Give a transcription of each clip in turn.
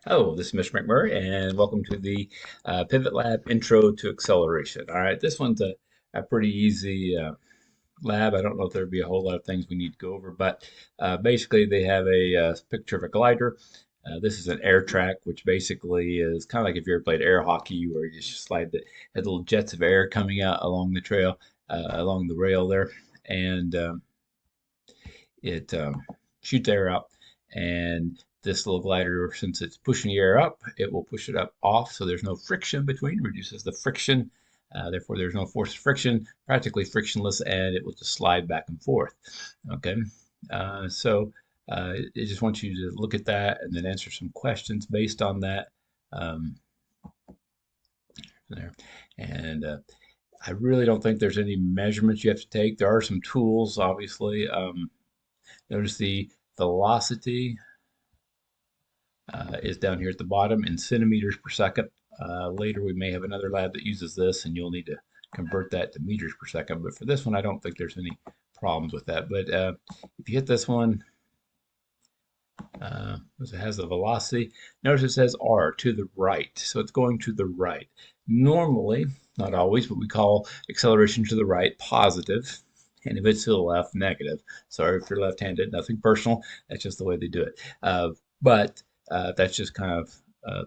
Hello, this is Mr. McMurray, and welcome to the Pivot Lab Intro to Acceleration. All right, this one's a pretty easy lab. I don't know if there'd be a whole lot of things we need to go over, but basically they have a picture of a glider. This is an air track, which basically is kind of like if you ever played air hockey, where you just slide the had little jets of air coming out along the trail, along the rail there, and it shoots air out. And this little glider, since it's pushing the air up, it will push it up off, so there's no friction between, reduces the friction. Therefore, there's no force friction, practically frictionless, and it will just slide back and forth. Okay, so I just want you to look at that and then answer some questions based on that. Um, there, and I really don't think there's any measurements you have to take. There are some tools, obviously. Notice the velocity is down here at the bottom in centimeters per second. Later, we may have another lab that uses this, and you'll need to convert that to meters per second. But for this one, I don't think there's any problems with that. But if you hit this one, it has the velocity. Notice it says R to the right, so it's going to the right. Normally, not always, but we call acceleration to the right positive, and if it's to the left, negative. Sorry if you're left-handed, nothing personal. That's just the way they do it. But that's just kind of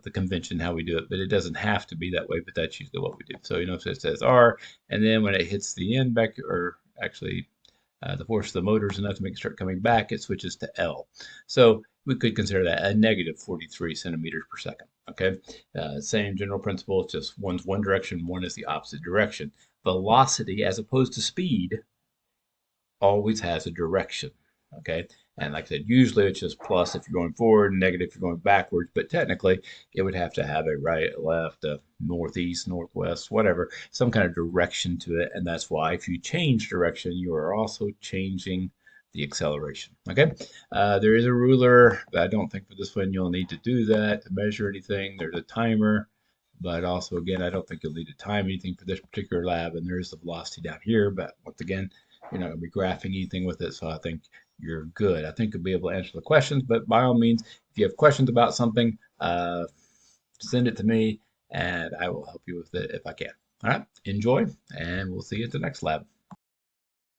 the convention how we do it. But it doesn't have to be that way. But that's usually what we do. So you know, if it says R, and then when it hits the end back, or actually the force of the motor is enough to make it start coming back, it switches to L. So we could consider that a negative 43 centimeters per second. Okay, same general principle. It's just one's one direction, one is the opposite direction. Velocity, as opposed to speed, always has a direction. Okay, and like I said, usually it's just plus if you're going forward, negative if you're going backwards. But technically, it would have to have a right, left, a northeast, northwest, whatever, some kind of direction to it. And that's why if you change direction, you are also changing the acceleration. Okay, there is a ruler, but I don't think for this one you'll need to do that to measure anything. There's a timer, but also again, I don't think you'll need to time anything for this particular lab. And there's the velocity down here, but once again, you're not going to be graphing anything with it, so I think you're good. I think you'll be able to answer the questions, but by all means, if you have questions about something, send it to me and I will help you with it if I can. All right, enjoy, and we'll see you at the next lab.